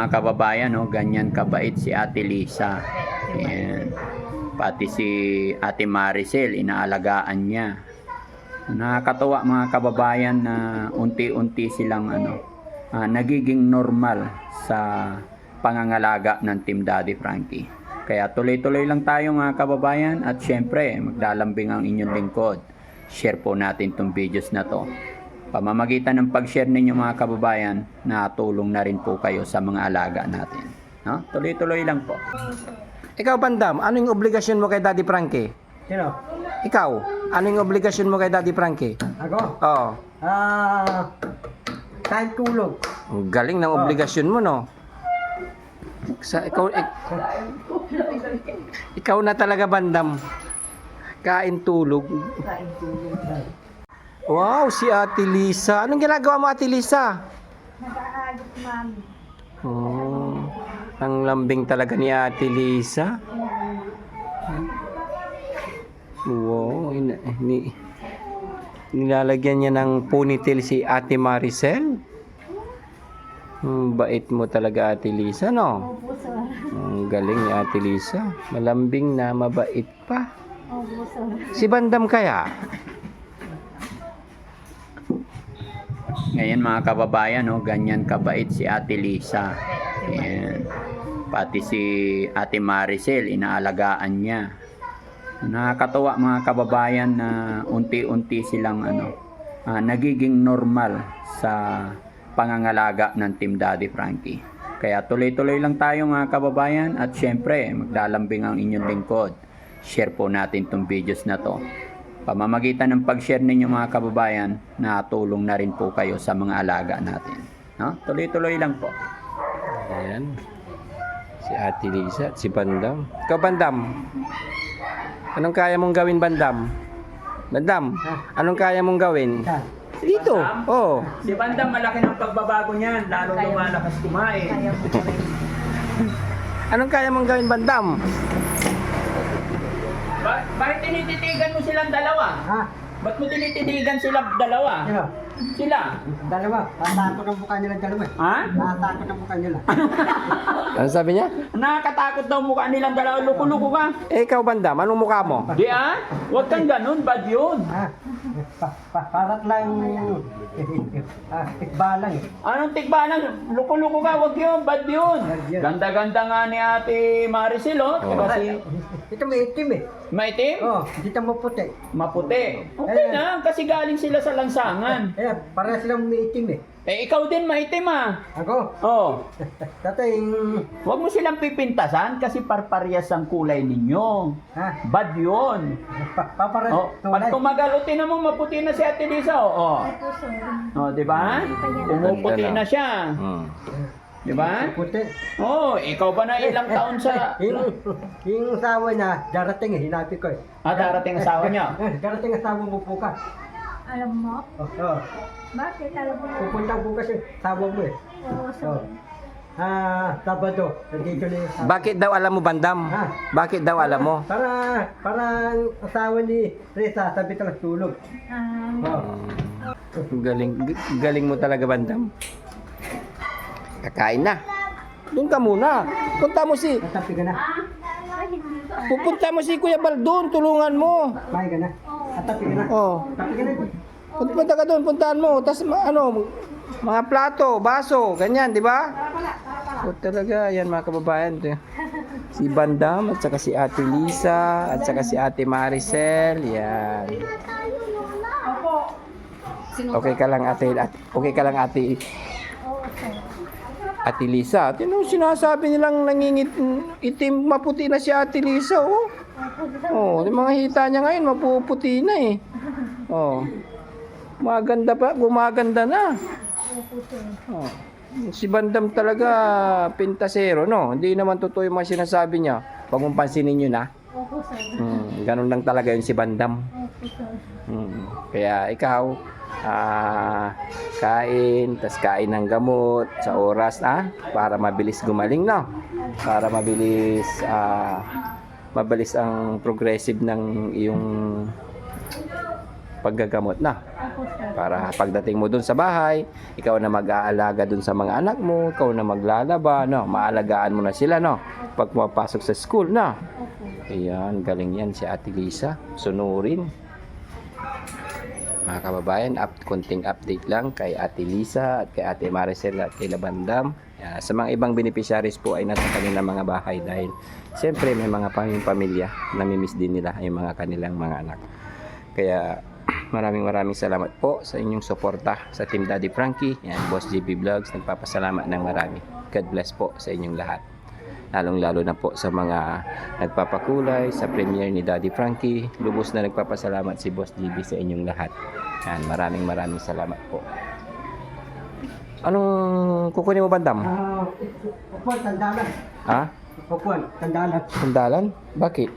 mga kababayan, no, ganyan kabait si Ate Lisa. Ayan. Pati si Ate Maricel, inaalagaan niya. Nakakatuwa mga kababayan na unti-unti silang nagiging normal sa pangangalaga ng Team Daddy Frankie. Kaya tuloy-tuloy lang tayo mga kababayan, at syempre maglalambing ang inyong lingkod. Share po natin tong videos na to. Pamamagitan ng pag-share ninyo mga kababayan, natulong na rin po kayo sa mga alaga natin. No? Tuloy-tuloy lang po. Ikaw, Bandam, ano yung obligasyon mo kay Daddy Frankie? Sino? Ikaw, ano yung obligasyon mo kay Daddy Frankie? Ako? Oo. Kahit tulog. Ang galing ng obligasyon mo, no? Ikaw na talaga, Bandam. Kain tulog. Wow, si Ate Lisa. Anong ginagawa mo, Ate Lisa? Nag-aagos, mami. Oh, ang lambing talaga ni Ate Lisa. Wow, nilalagyan niya ng ponytail si Ate Maricel. Bait mo talaga, Ate Lisa, no? Opo, sir. Ang galing ni Ate Lisa. Malambing na mabait pa. Opo, sir. Si Bandam kaya? Ngayon mga kababayan, no, ganyan kabait si Ate Lisa. Ayan. Pati si Ate Maricel, inaalagaan niya. Nakakatuwa mga kababayan na unti-unti silang nagiging normal sa pangangalaga ng Team Daddy Frankie. Kaya tuloy-tuloy lang tayo mga kababayan, at syempre maglalambing ang inyong lingkod. Share po natin tong videos na to. Pamamagitan ng pag-share ninyo mga kababayan, natulong na rin po kayo sa mga alaga natin. No? Tuloy-tuloy lang po. Ayan. Si Ate Lisa at si Bandam. Ikaw, Bandam. Anong kaya mong gawin, Bandam? Bandam, anong kaya mong gawin? Saan? Dito. Oh. Si Bandam, malaki ng pagbabago niyan, lalo lumalakas kumain. Kaya po rin. Anong kaya mong gawin, Bandam? Bakit tinititigan mo silang dalawa? Ha? Ba't mo tinititigan sila dalawa? Sino? Sila? Dalawa. Tatakot ang mukha nila dalawa. Ha? Tatakot ang mukha nila. Ano sabi niya? Nakakatakot daw mukha nilang dalawa. Luko-luko ka. Eh, ikaw, Bandam, anong mukha mo? Di Huwag kang ganun, bad yun. Ha? Parat lang ikbalang eh. Anong tikbalang? Luko-luko ka, wag yun, bad yun. Ganda-ganda nga ni Ate Maricel, oh. Kasi Ito may itim eh. maitim, Oh, dito mo puti. maputi. Okay na, kasi galing sila sa lansangan. Eh, para silang may itim eh. Eh, ikaw din maitim, ah. Ako, Oh. tatay, Huwag mo silang pipintasan kasi parparyas ang kulay ninyo. ha? Bad yun. Paparas Oh, pag tumagal, o tinan mo, maputi na si Ate Lisa, oh. Opo, sir. Oh, di ba? Pumuputi na siya. Di ba? puti. Oh, ikaw ba na ilang taon sa... Yung asawa niya, darating eh, hinapi ko eh. Darating asawa niya. Darating asawa mo bukas. Alam mo? Oh. Bakit? Alam mo? Pupunta bukas yung asawa mo eh. Oo, sir. Sabado, nandito na yung asawa. Bakit daw alam mo, Bandam? Ha? Bakit daw alam mo? Para ang asawa ni Reza, sabi talang tulog. Oh. Galing mo talaga, Bandam. Kakain na. Doon ka muna. Punta mo si... Natapi ka na. Pupunta mo si Kuya Bal doon. Tulungan mo. May ka na. Natapi ka na. Oh. Tapi ka na. Punta ka doon. Puntahan mo. Tapos mga plato, baso, ganyan, di ba? O talaga, yan mga kababayan. Si Bandam at saka si Ate Lisa at saka si Ate Maricel. Yan. Okay ka lang, Ate. Okay ka lang, Ate. Oo, sir. Ate Lisa. Tinong sinasabi nilang itim, maputi na si Ate Lisa, oh. Oh, yung mga hita niya ngayon, mapuputi na eh. Oh. Maganda pa, gumaganda na. Opo, sir. Oh. Si Bandam talaga pintasero, no? Hindi naman totoo yung mga sinasabi niya. Huwag mong pansinin yun, ha? Opo, sir. Ganun lang talaga yun si Bandam. Opo, sir. Kaya ikaw, kain, tas kain ng gamot sa oras, para mabilis gumaling, no? Para mabilis ang progressive ng iyong paggagamot, na. Opo, sir. Para pagdating mo dun sa bahay, ikaw na mag-aalaga dun sa mga anak mo, ikaw na maglalaba, no? Maalagaan mo na sila, no? Pag pumapasok sa school, no? Opo. Ayan, galing yan si Ate Lisa. Sunurin. Mga kababayan, konting update lang kay Ate Lisa at kay Ate Maricel at kay Labandam. Sa mga ibang beneficiaries po ay nasa kanilang mga bahay dahil siyempre may mga pamilya na namimiss din nila yung mga kanilang mga anak. Kaya maraming salamat po sa inyong suporta sa Team Daddy Frankie. Yan, Boss JB Vlogs, nagpapasalamat ng marami. God bless po sa inyong lahat. Lalong-lalo na po sa mga nagpapakulay sa premiere ni Daddy Frankie. Lubos na nagpapasalamat si Boss JB sa inyong lahat. Yan, maraming salamat po. Anong kukunin mo, Bandam? Upuan, tandalan. Ha? Upuan, tandalan. Sandalan? Bakit?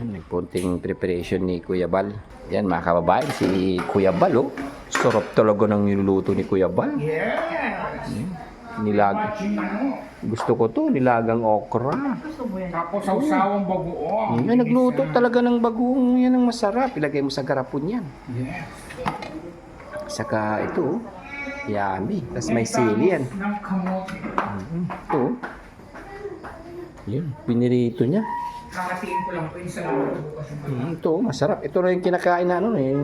Nagpunting preparation ni Kuya Bal. Yan mga kababayan, si Kuya Bal, oh. Sarap talaga ng niluluto ni Kuya Bal. Gusto ko to, nilagang okra. Tapos sausawang bagoong. Yan, nagluto talaga ng bagoong. Yan ang masarap. Ilagay mo sa garapon yan. Yes. Saka ito, oh. Yummy. Tapos may sili yan. Ng kamote. Ito, oh. Yun, pinirito niya. Kakatiin ko lang po yung salamat bukas. Ito, masarap. Ito na yung kinakain na ano eh.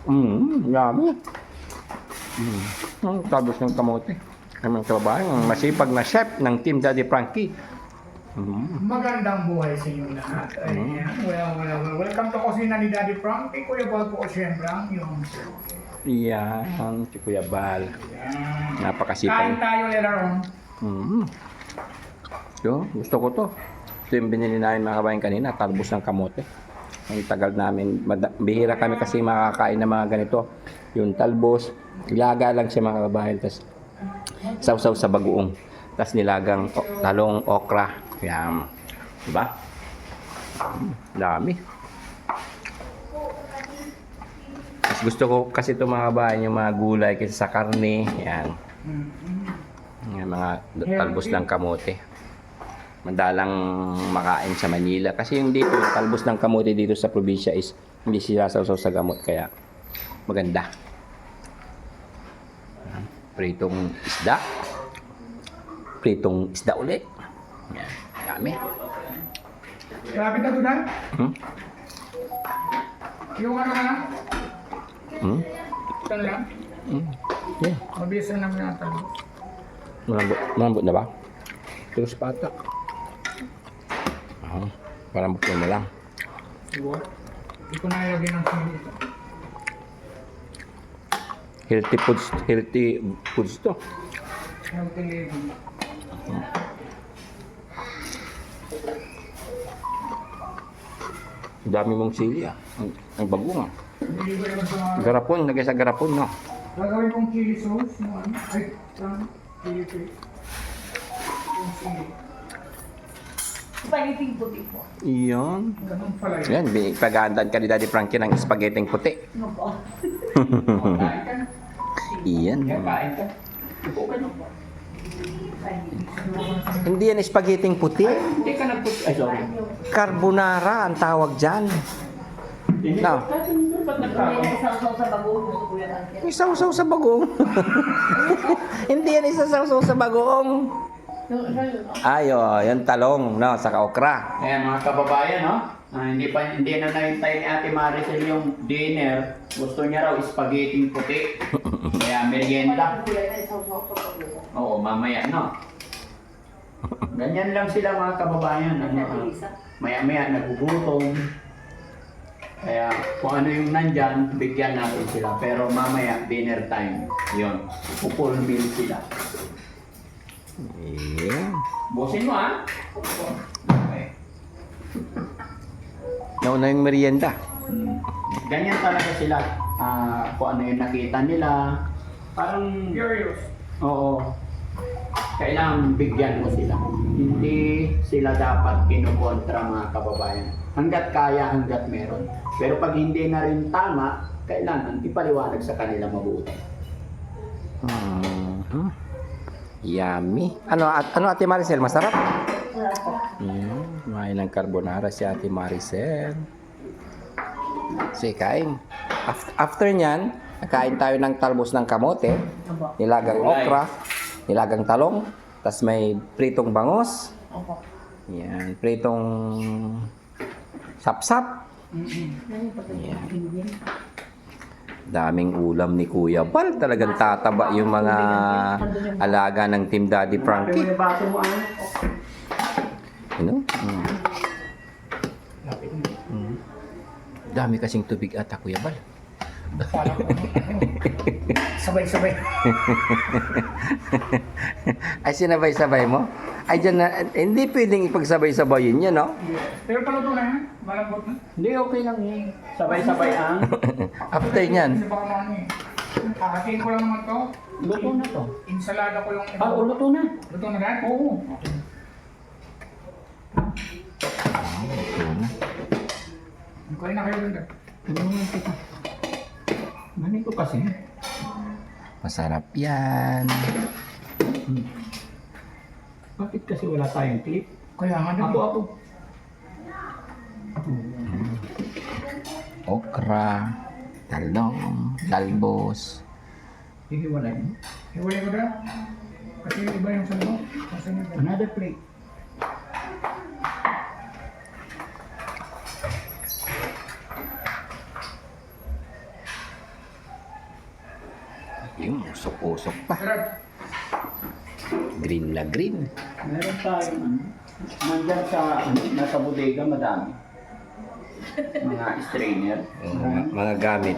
Yummy. Tabos ng kamote. Ang mga kababayan, ang masipag na chef ng Team Daddy Frankie. Magandang buhay sa inyo lahat. Ayan. Well. Welcome to Kusina ni Daddy Frankie. Kuya Bal po siyempre ang yung Yan, si Kuya Bal. Kain Napakasipag. tayo later on. Yo, gusto ko to. Ito yung binili namin mga kabayan kanina, talbos ng kamote. Ang tagal namin, bihira kami kasi makakain ng mga ganito. Yung talbos, ilaga lang siya mga kabayan, tapos sausaw sa bagoong. Tapos nilagang talong okra. Yan. Diba? Dami. Tapos gusto ko kasi ito mga kabayan, yung mga gulay kaysa sa karne. Yan. Yan mga talbos ng kamote. Madalang makain sa Manila. Kasi yung dito, talbos ng kamote dito sa probinsya is hindi sila sausaw sa gamot. Kaya maganda. Pritong isda. Pritong isda ulit. Yan. Dami. Grabe ka doon, Yung ano na lang? Ito na lang? Yeah. Mabilis na namin ang talbos. Malambot na ba? Terus patak. Parang buklo na lang. Diba? Hindi ko na ilagay ng sili ito. Healthy foods to. Healthy living. Ang dami mong sili ah. Ang bago nga. Hindi ko naman sa mga... Garapon, lagay sa garapon no. Gagawin kong chili sauce. Yung ano? Ay, chili paste. Yung sili. Spaghetti puti po. Iyon. Ganun pala yun. Yan, paghandaan ka ni Daddy Frankie ng spaghetti puti. Ano po? Iyan. Kain ka. Hindi yan spaghetti puti. Hindi ka nagput... Ay, sorry. Carbonara ang tawag dyan. No. Sausaw sa bagoong. Gusto ko yan. Isaw-saw sa bagoong. Hindi yan isasaw-saw sa bagoong. Ayo, yung talong, no, sa okra. Ayan mga kababayan, no? Hindi na nahintay ni Ate Maricel yung dinner. Gusto niya raw spaghetti puti. Kaya merienda. Oo, mamaya, no? Ganyan lang sila mga kababayan. Maya-maya nagugutom. Kaya kung ano yung nandyan, bigyan natin sila. Pero mamaya, dinner time. Yun. Full meal sila. Yeah. Busin mo, ha? Okay. Nauna yung merienda. Ganyan talaga sila. Kung ano yung nakita nila. Parang, Curious. oo. Kailangan bigyan mo sila. Hindi sila dapat kinukontra mga kababayan. Hanggat kaya, hanggat meron. Pero pag hindi na rin tama, kailangan ipaliwanag sa kanila mabuti. Yummy. Ano Ate Maricel, masarap? Kumain ng carbonara si Ate Maricel. Sige, kain. After nyan, nakain tayo ng talbos ng kamote, nilagang okra, nilagang talong, tas may pritong bangos. Yan, pritong sapsap. Yan. Daming ulam ni Kuya Bal. Talagang tataba yung mga alaga ng Team Daddy Frankie. Ano? Dami kasing tubig ata, Kuya Bal. Sabay-sabay. Ay, sinabay-sabay mo? Ay, dyan na, hindi pwedeng ipagsabay-sabayin yan, no? Pero paluto na yan. Malambot na. Hindi, okay lang yan. Sabay-sabay ang. After nyan, Kasi baka ano eh. Kakatiin ko lang naman to. Luto na to. Insalada ko yung... Luto na. Luto na agad? Oo. Kain na kayo doon. Ganito kasi. masarap yan. Bakit kasi wala tayong clip? Kaya nga daw. Ako. Okra, talong, talbos. Hihiwalay mo. Hiwalay ko daw. Kasi iba yung sa loob. Kasi yun. Another plate. Yung usok-usok pa. Sarap. Green na green. Meron tayong nandyan sa, nasa bodega, madami. Mga strainer. Mga gamit.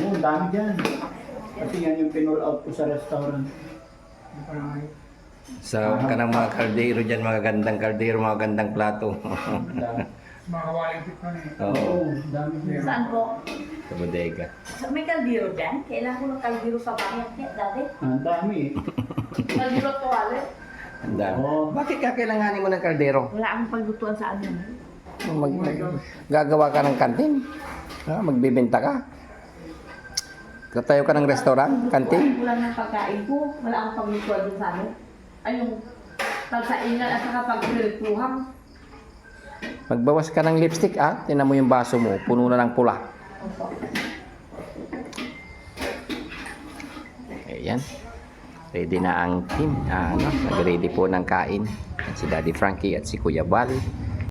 Oo, dami dyan. Kasi yan yung pinull out ko sa restaurant. Sa kanang mga kaldero dyan, mga gandang kaldero, mga gandang plato. Mga kawaling tip na eh. Oo, Oo, dami dyan. Saan po? sa bodega. May kaldero dyan? Kailangan ko ng kaldero sa bayan niya dati. Ang dami eh. Kaldero at tuwale. Ang dami. Oo. Bakit kakailanganin mo ng kaldero? Wala akong paglutuan sa ano. Gagawa ka ng kantin? Magbibenta ka? Tatayo ka ng restaurant? Kantin? Wala ng pagkain ko. Wala akong paglutuan dun sa ano. Ay yung pagsainan at saka pagpilituhang. Magbawas ka ng lipstick, Tinan mo yung baso mo, puno na ng pula. Ayan. Ready na ang team. Nag-ready po ng kain. Si Daddy Frankie at si Kuya Bal.